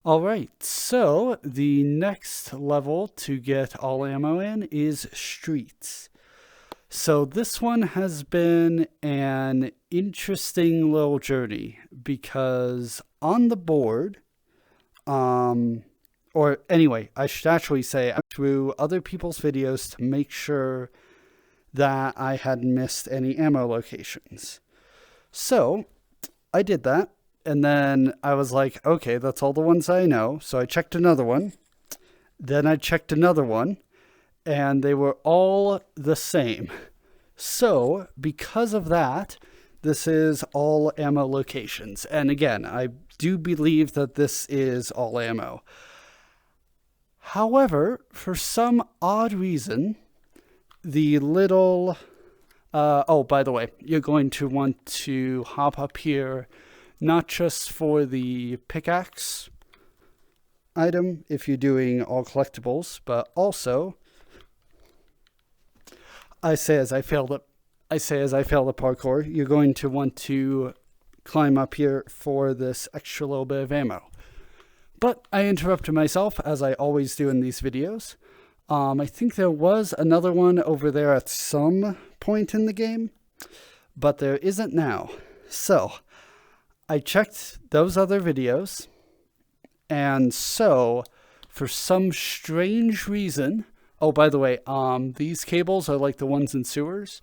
All right, so the next level to get all ammo in is streets. So this one has been an interesting little journey because on the board, or anyway, I should actually say I went through other people's videos to make sure that I hadn't missed any ammo locations. So I did that. And then I was like, okay, that's all the ones I know. So I checked another one. Then I checked another one. And they were all the same. So because of that, this is all ammo locations. And again, I do believe that this is all ammo. However, for some odd reason, the little... oh, by the way, you're going to want to hop up here, not just for the pickaxe item if you're doing all collectibles, but also, I say as I fail the parkour, you're going to want to climb up here for this extra little bit of ammo. But I interrupted myself, as I always do in these videos. I think there was another one over there at some point in the game, but there isn't now. So I checked those other videos, and so for some strange reason, oh, by the way, these cables are like the ones in sewers,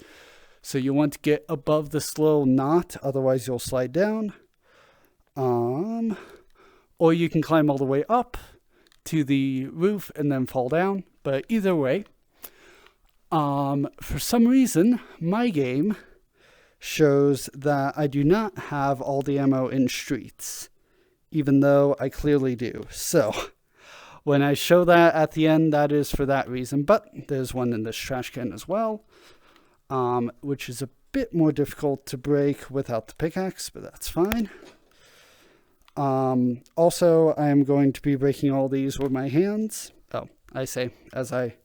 so you want to get above this little knot, otherwise you'll slide down. Or you can climb all the way up to the roof and then fall down, but either way, for some reason, my game shows that I do not have all the ammo in streets, even though I clearly do. So when I show that at the end, that is for that reason. But there's one in this trash can as well, which is a bit more difficult to break without the pickaxe, but that's fine. Also, I am going to be breaking all these with my hands. Oh, I say as I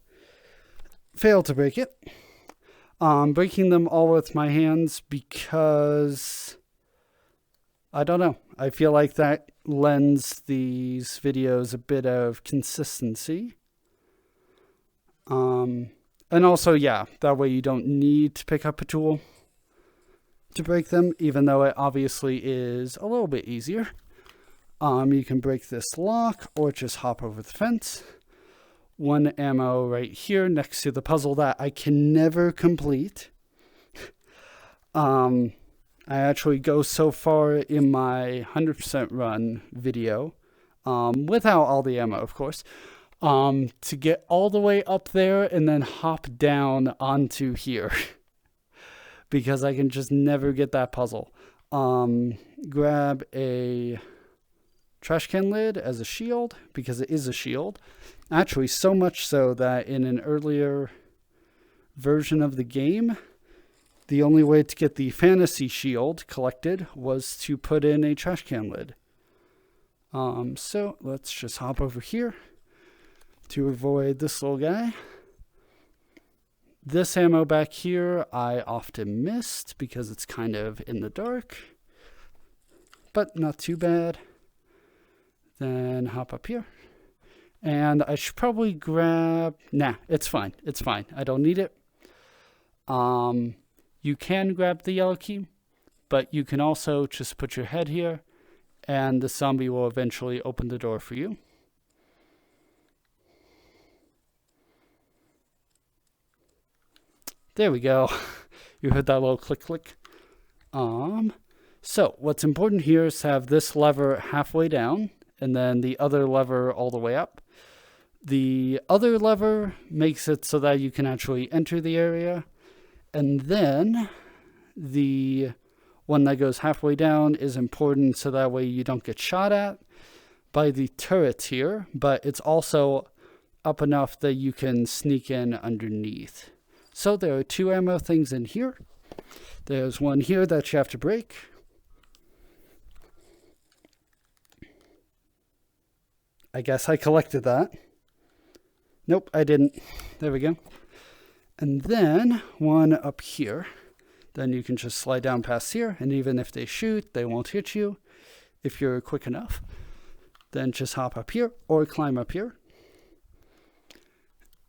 fail to break it. Breaking them all with my hands because, I don't know, I feel like that lends these videos a bit of consistency. And also, yeah, that way you don't need to pick up a tool to break them, even though it obviously is a little bit easier. You can break this lock or just hop over the fence. One ammo right here next to the puzzle that I can never complete. I actually go so far in my 100% run video, without all the ammo, of course, to get all the way up there and then hop down onto here. Because I can just never get that puzzle. Grab a trash can lid as a shield, because it is a shield. Actually, so much so that in an earlier version of the game, the only way to get the fantasy shield collected was to put in a trash can lid. So let's just hop over here to avoid this little guy. This ammo back here I often missed because it's kind of in the dark, but not too bad. Then hop up here. And I should probably grab... Nah, it's fine. It's fine. I don't need it. You can grab the yellow key, but you can also just put your head here, and the zombie will eventually open the door for you. There we go. You heard that little click, click. So what's important here is to have this lever halfway down, and then the other lever all the way up. The other lever makes it so that you can actually enter the area. And then the one that goes halfway down is important so that way you don't get shot at by the turrets here. But it's also up enough that you can sneak in underneath. So there are two ammo things in here. There's one here that you have to break. I guess I collected that. Nope, I didn't. There we go. And then one up here. Then you can just slide down past here, and even if they shoot, they won't hit you if you're quick enough. Then just hop up here or climb up here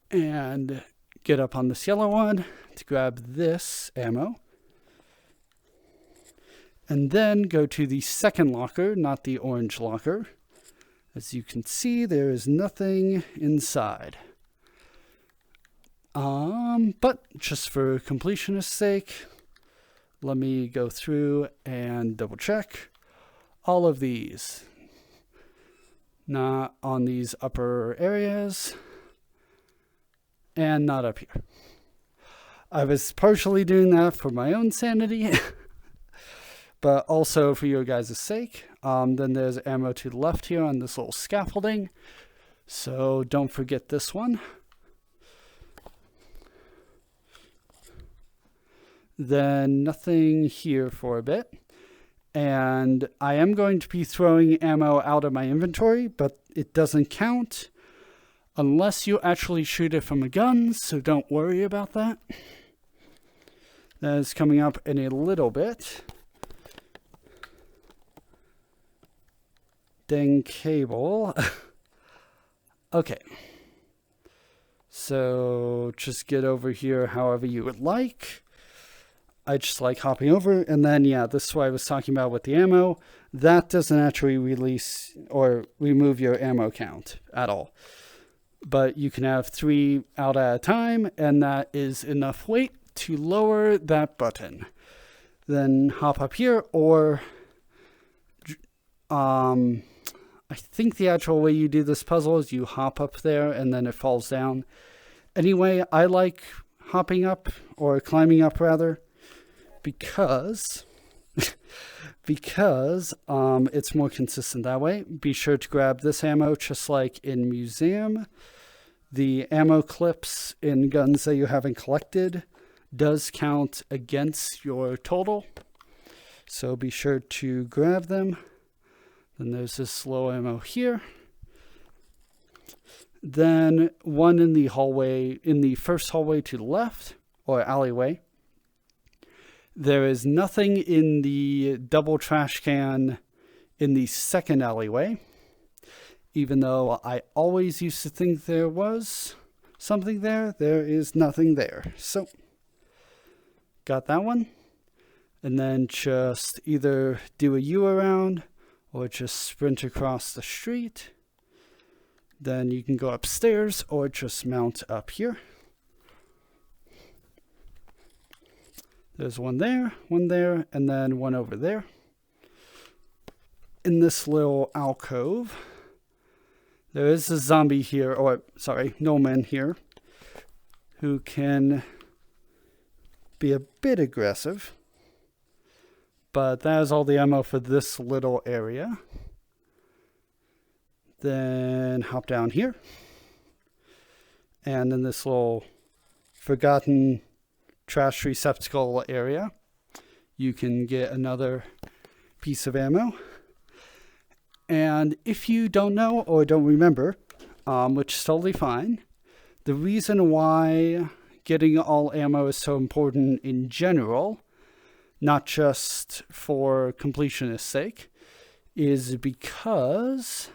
and get up on this yellow one to grab this ammo. And then go to the second locker, not the orange locker. As you can see, there is nothing inside. But just for completionist sake, let me go through and double check all of these. Not on these upper areas, and not up here. I was partially doing that for my own sanity, but also for your guys' sake. Then there's ammo to the left here on this little scaffolding, so don't forget this one. Then nothing here for a bit. And I am going to be throwing ammo out of my inventory, but it doesn't count unless you actually shoot it from a gun, so don't worry about that. That is coming up in a little bit. Dang cable. Okay. So just get over here however you would like. I just like hopping over, and then yeah, this is what I was talking about with the ammo. That doesn't actually release or remove your ammo count at all. But you can have 3 out at a time, and that is enough weight to lower that button. Then hop up here, or I think the actual way you do this puzzle is you hop up there and then it falls down. Anyway, I like hopping up, or climbing up rather, because it's more consistent that way. Be sure to grab this ammo, just like in museum. The ammo clips in guns that you haven't collected does count against your total, so be sure to grab them. Then there's this low ammo here. Then one in the hallway, in the first hallway to the left, or alleyway. There is nothing in the double trash can in the second alleyway, even though I always used to think there was something there. There is nothing there. So, got that one. And then just either do a U around or just sprint across the street. Then you can go upstairs or just mount up here. There's one there, and then one over there. In this little alcove, there is a zombie here, or sorry, Noman here, who can be a bit aggressive. But that is all the ammo for this little area. Then hop down here. And in this little forgotten trash receptacle area, you can get another piece of ammo. And if you don't know or don't remember, which is totally fine, the reason why getting all ammo is so important in general, not just for completionist sake, is because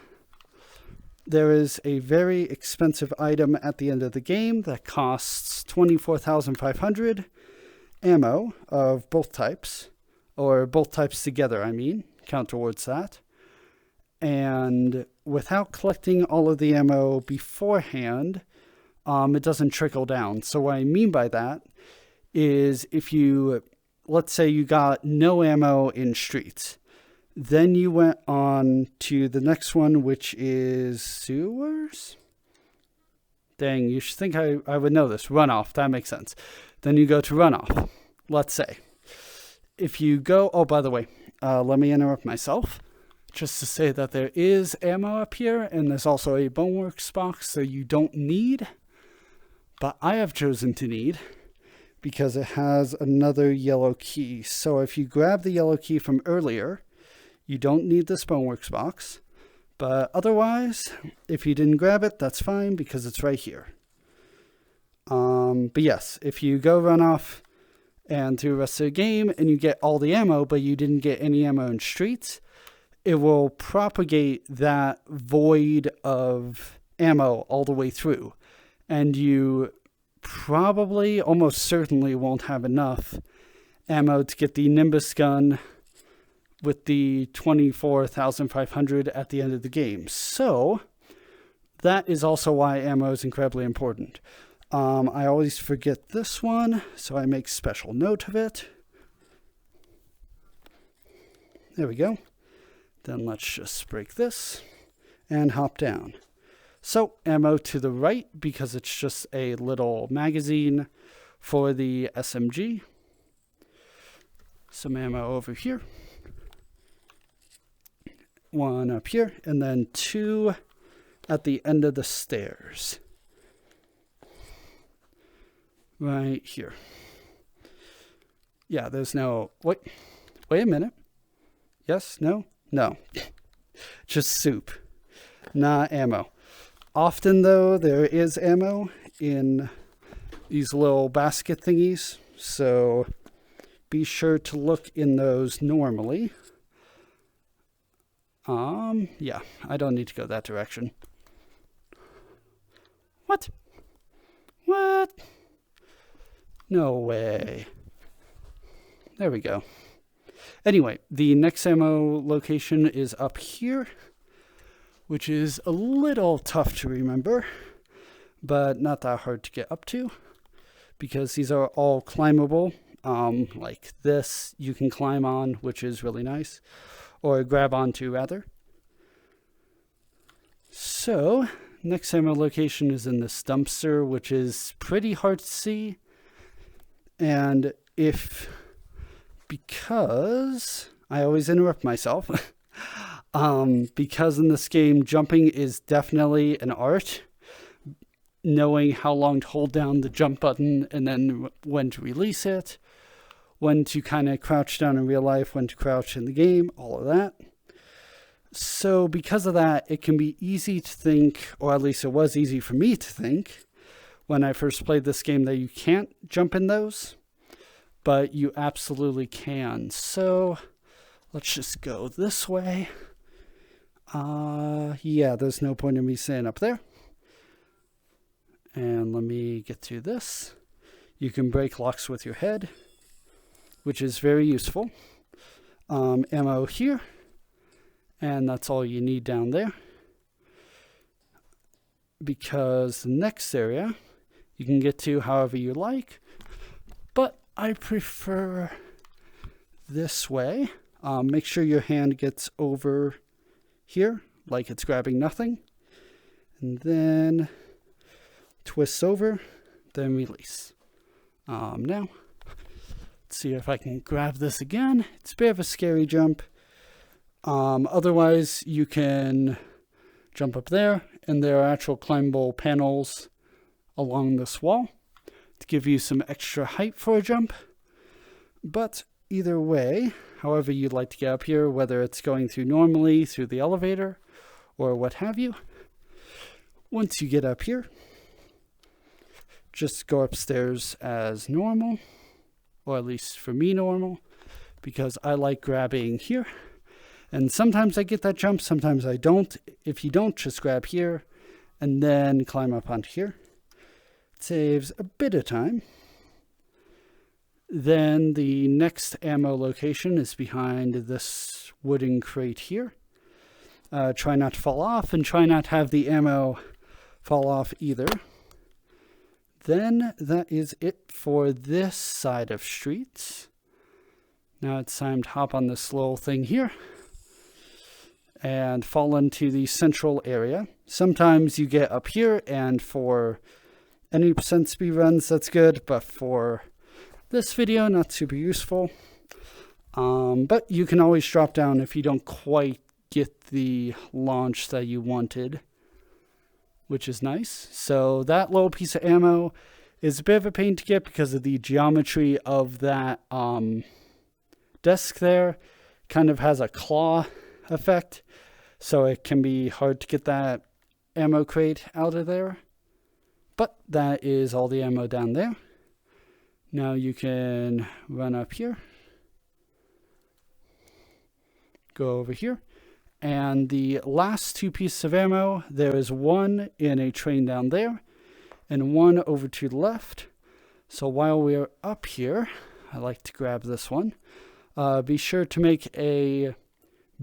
there is a very expensive item at the end of the game that costs 24,500 ammo of both types, or both types together, I mean, count towards that. And without collecting all of the ammo beforehand, it doesn't trickle down. So what I mean by that is if you, let's say you got no ammo in streets, then you went on to the next one, which is sewers? Dang, you should think I would know this. Runoff, that makes sense. Then you go to runoff, let's say. If you go, oh, by the way, let me interrupt myself, just to say that there is ammo up here, and there's also a Boneworks box, so you don't need, but I have chosen to need, because it has another yellow key. So if you grab the yellow key from earlier, you don't need this Boneworks box, but otherwise, if you didn't grab it, that's fine because it's right here. But yes, if you go run off and through the rest of the game and you get all the ammo, but you didn't get any ammo in streets, it will propagate that void of ammo all the way through. And you probably, almost certainly, won't have enough ammo to get the Nimbus gun with the 24,500 at the end of the game. So that is also why ammo is incredibly important. I always forget this one, so I make special note of it. There we go. Then let's just break this and hop down. So ammo to the right, because it's just a little magazine for the SMG. Some ammo over here. One up here, and then two at the end of the stairs. Right here. Yeah, there's no... Wait a minute. Yes? No? No. Just soup. Not ammo. Often, though, there is ammo in these little basket thingies, so be sure to look in those normally. Yeah, I don't need to go that direction. What? What? No way. There we go. Anyway, the next ammo location is up here, which is a little tough to remember, but not that hard to get up to, because these are all climbable. Like this you can climb on, which is really nice, or grab onto rather. So, next ammo location is in this dumpster, which is pretty hard to see. And because I always interrupt myself, because in this game jumping is definitely an art, knowing how long to hold down the jump button and then when to release it, when to kind of crouch down in real life, when to crouch in the game, all of that. So because of that, it can be easy to think, or at least it was easy for me to think, when I first played this game, that you can't jump in those, but you absolutely can. So let's just go this way. Yeah, there's no point in me staying up there. And let me get to this. You can break locks with your head, which is very useful. Ammo here, and that's all you need down there. Because the next area you can get to however you like, but I prefer this way. Make sure your hand gets over here, like it's grabbing nothing, and then twist over, then release. Now, let's see if I can grab this again. It's a bit of a scary jump. Otherwise, you can jump up there, and there are actual climbable panels along this wall to give you some extra height for a jump. But either way, however you'd like to get up here, whether it's going through normally through the elevator or what have you, once you get up here, just go upstairs as normal, or at least for me normal, because I like grabbing here. And sometimes I get that jump, sometimes I don't. If you don't, just grab here and then climb up onto here. It saves a bit of time. Then the next ammo location is behind this wooden crate here. Try not to fall off, and try not to have the ammo fall off either. Then that is it for this side of streets. Now it's time to hop on this little thing here and fall into the central area. Sometimes you get up here, and for any percent speed runs, that's good, but for this video, not super useful. But you can always drop down if you don't quite get the launch that you wanted, which is nice. So that little piece of ammo is a bit of a pain to get because of the geometry of that desk there. Kind of has a claw effect, so it can be hard to get that ammo crate out of there. But that is all the ammo down there. Now you can run up here, go over here, And the last two pieces of ammo, there is one in a train down there and one over to the left. So while we're up here, I like to grab this one. Be sure to make a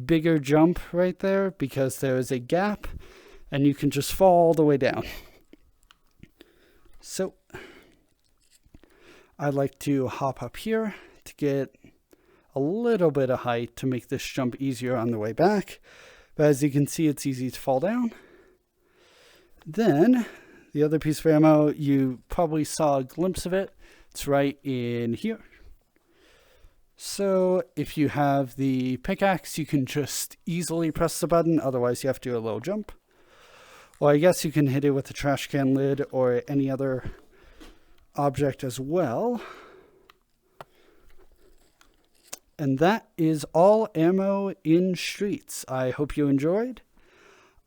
bigger jump right there because there is a gap and you can just fall all the way down. So I'd like to hop up here to get a little bit of height to make this jump easier on the way back. But as you can see, it's easy to fall down. Then the other piece of ammo, you probably saw a glimpse of it. It's right in here. So if you have the pickaxe, you can just easily press the button. Otherwise, you have to do a little jump. Or I guess you can hit it with a trash can lid or any other object as well. And that is all ammo in Streets. I hope you enjoyed.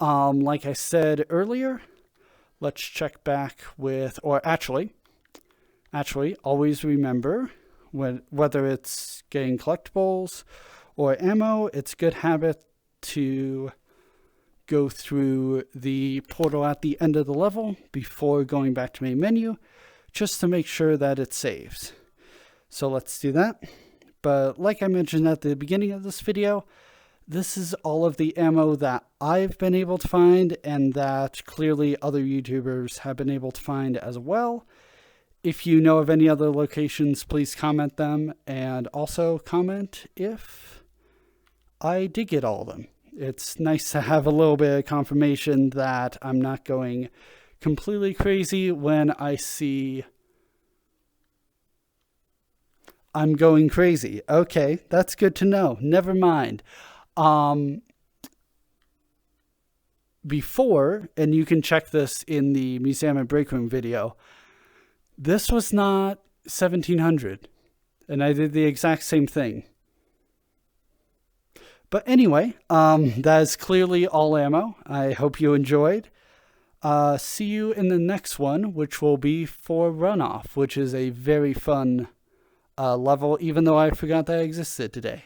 Like I said earlier, let's check back with, or actually, always remember whether it's getting collectibles or ammo, it's a good habit to go through the portal at the end of the level before going back to main menu, just to make sure that it saves. So let's do that. But like I mentioned at the beginning of this video, this is all of the ammo that I've been able to find and that clearly other YouTubers have been able to find as well. If you know of any other locations, please comment them, and also comment if I did get all of them. It's nice to have a little bit of confirmation that I'm not going completely crazy when I see I'm going crazy. Okay, that's good to know. Never mind. Before, and you can check this in the Museum and Break Room video, this was not 1700, and I did the exact same thing. But anyway, that is clearly all ammo. I hope you enjoyed. See you in the next one, which will be for Runoff, which is a very fun level, even though I forgot that existed today.